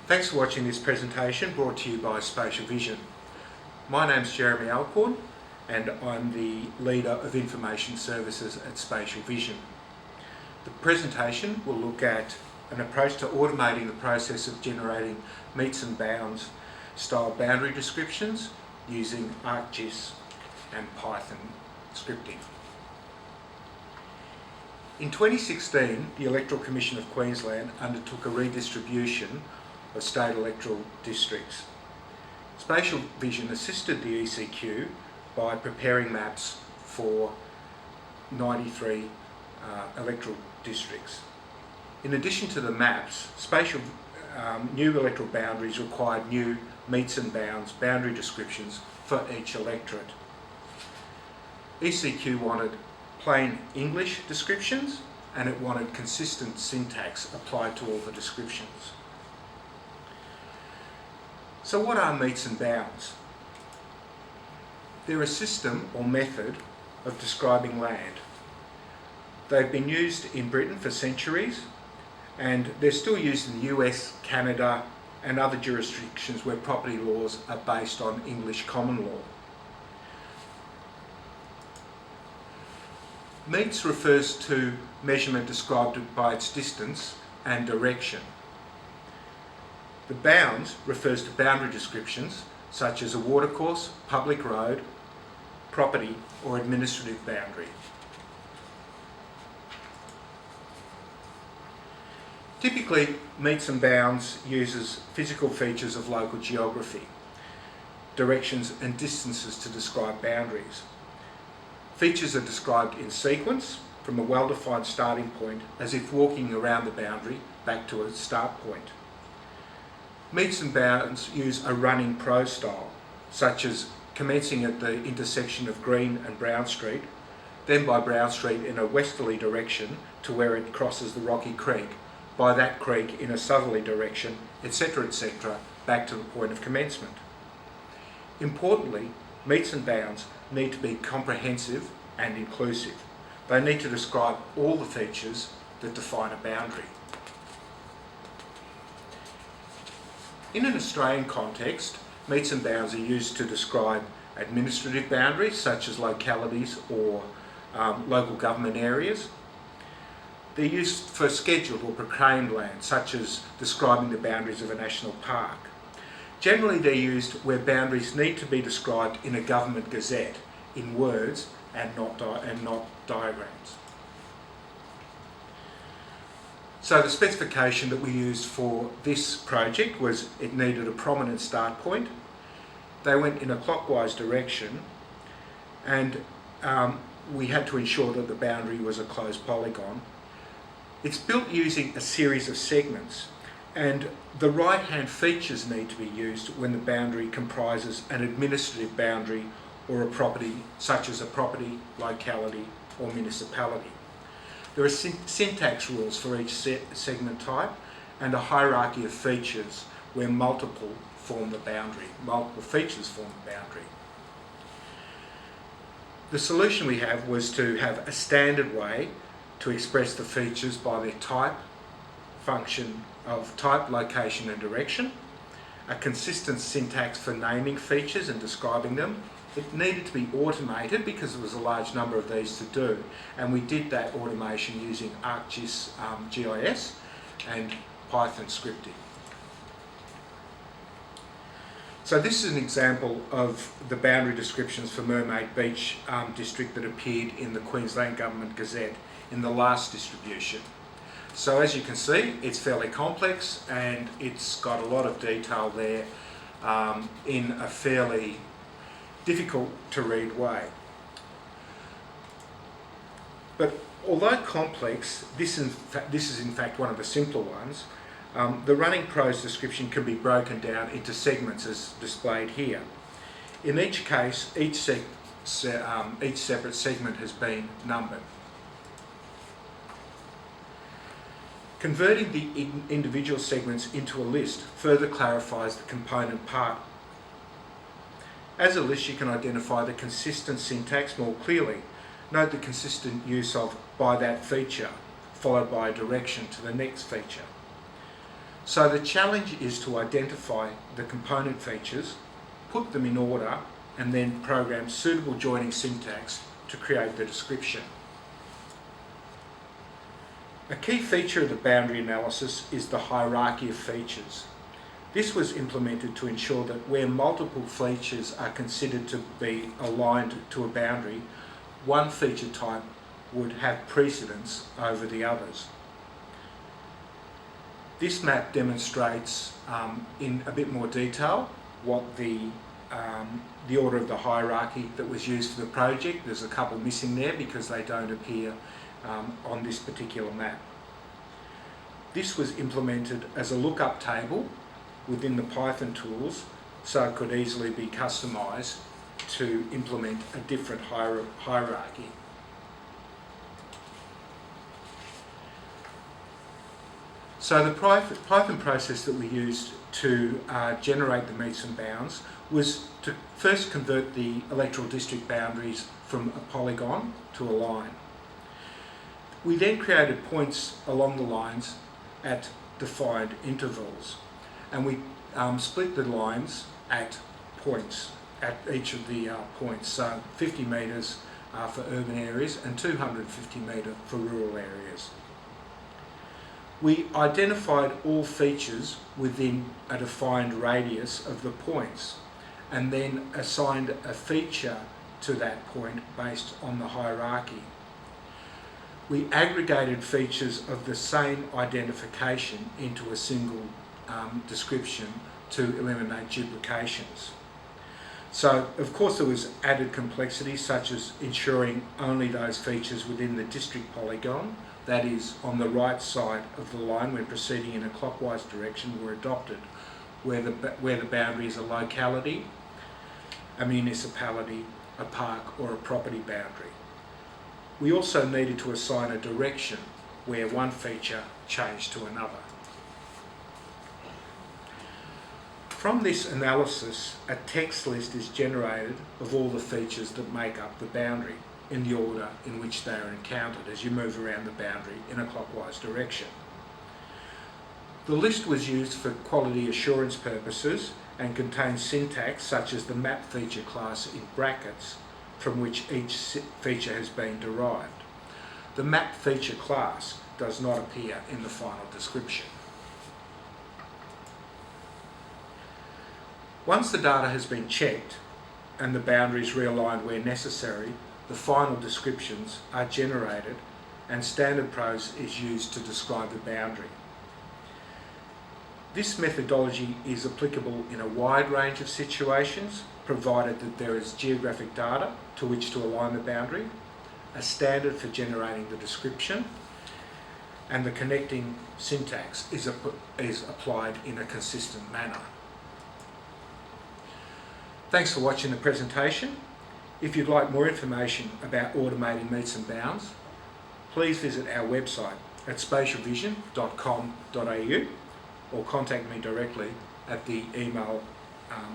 Thanks for watching this presentation brought to you by Spatial Vision. My name's Jeremy Alcorn and I'm the Leader of Information Services at Spatial Vision. The presentation will look at an approach to automating the process of generating meets and bounds style boundary descriptions using ArcGIS and Python scripting. In 2016, the Electoral Commission of Queensland undertook a redistribution of state electoral districts. Spatial Vision assisted the ECQ by preparing maps for 93 electoral districts. In addition to the maps, Spatial new electoral boundaries required new meets and bounds boundary descriptions for each electorate. ECQ wanted plain English descriptions and it wanted consistent syntax applied to all the descriptions. So what are meets and bounds? They're a system or method of describing land. They've been used in Britain for centuries and they're still used in the US, Canada and other jurisdictions where property laws are based on English common law. Meets refers to measurement described by its distance and direction. The bounds refers to boundary descriptions such as a watercourse, public road, property or administrative boundary. Typically, meets and bounds uses physical features of local geography, directions and distances to describe boundaries. Features are described in sequence from a well-defined starting point as if walking around the boundary back to a start point. Meets and bounds use a running prose style, such as commencing at the intersection of Green and Brown Street, then by Brown Street in a westerly direction to where it crosses the Rocky Creek, by that creek in a southerly direction, etc., back to the point of commencement. Importantly, meets and bounds need to be comprehensive and inclusive. They need to describe all the features that define a boundary. In an Australian context, meets and bounds are used to describe administrative boundaries such as localities or local government areas. They're used for scheduled or proclaimed land such as describing the boundaries of a national park. Generally they're used where boundaries need to be described in a government gazette in words and not diagrams. So the specification that we used for this project was it needed a prominent start point. They went in a clockwise direction and we had to ensure that the boundary was a closed polygon. It's built using a series of segments and the right-hand features need to be used when the boundary comprises an administrative boundary or a property such as a property, locality or municipality. There are syntax rules for each segment type and a hierarchy of features where multiple form the boundary, multiple features form the boundary. The solution we have was to have a standard way to express the features by their type, function of type, location and direction, a consistent syntax for naming features and describing them. It needed to be automated because there was a large number of these to do, and we did that automation using ArcGIS GIS and Python scripting. So this is an example of the boundary descriptions for Mermaid Beach district that appeared in the Queensland Government Gazette in the last distribution. So as you can see, it's fairly complex and it's got a lot of detail there in a fairly difficult to read way. But although complex, this is in fact one of the simpler ones. The running prose description can be broken down into segments as displayed here. In each case, each separate segment has been numbered. Converting the individual segments into a list further clarifies the component part. As a list, you can identify the consistent syntax more clearly. Note the consistent use of by that feature, followed by a direction to the next feature. So the challenge is to identify the component features, put them in order, and then program suitable joining syntax to create the description. A key feature of the boundary analysis is the hierarchy of features. This was implemented to ensure that where multiple features are considered to be aligned to a boundary, one feature type would have precedence over the others. This map demonstrates in a bit more detail what the order of the hierarchy that was used for the project. There's a couple missing there because they don't appear on this particular map. This was implemented as a lookup table within the Python tools, so it could easily be customised to implement a different hierarchy. So the Python process that we used to generate the meets and bounds was to first convert the electoral district boundaries from a polygon to a line. We then created points along the lines at defined intervals, and we split the lines at points, at each of the points, so 50 metres for urban areas and 250 metres for rural areas. We identified all features within a defined radius of the points and then assigned a feature to that point based on the hierarchy. We aggregated features of the same identification into a single description to eliminate duplications. So, of course, there was added complexity, such as ensuring only those features within the district polygon, that is, on the right side of the line when proceeding in a clockwise direction, were adopted, where the boundary is a locality, a municipality, a park, or a property boundary. We also needed to assign a direction where one feature changed to another. From this analysis, a text list is generated of all the features that make up the boundary in the order in which they are encountered as you move around the boundary in a clockwise direction. The list was used for quality assurance purposes and contains syntax such as the map feature class in brackets from which each feature has been derived. The map feature class does not appear in the final description. Once the data has been checked and the boundaries realigned where necessary, the final descriptions are generated and standard prose is used to describe the boundary. This methodology is applicable in a wide range of situations, provided that there is geographic data to which to align the boundary, a standard for generating the description, and the connecting syntax is applied in a consistent manner. Thanks for watching the presentation. If you'd like more information about automating meets and bounds, please visit our website at spatialvision.com.au or contact me directly at the email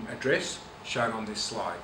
address shown on this slide.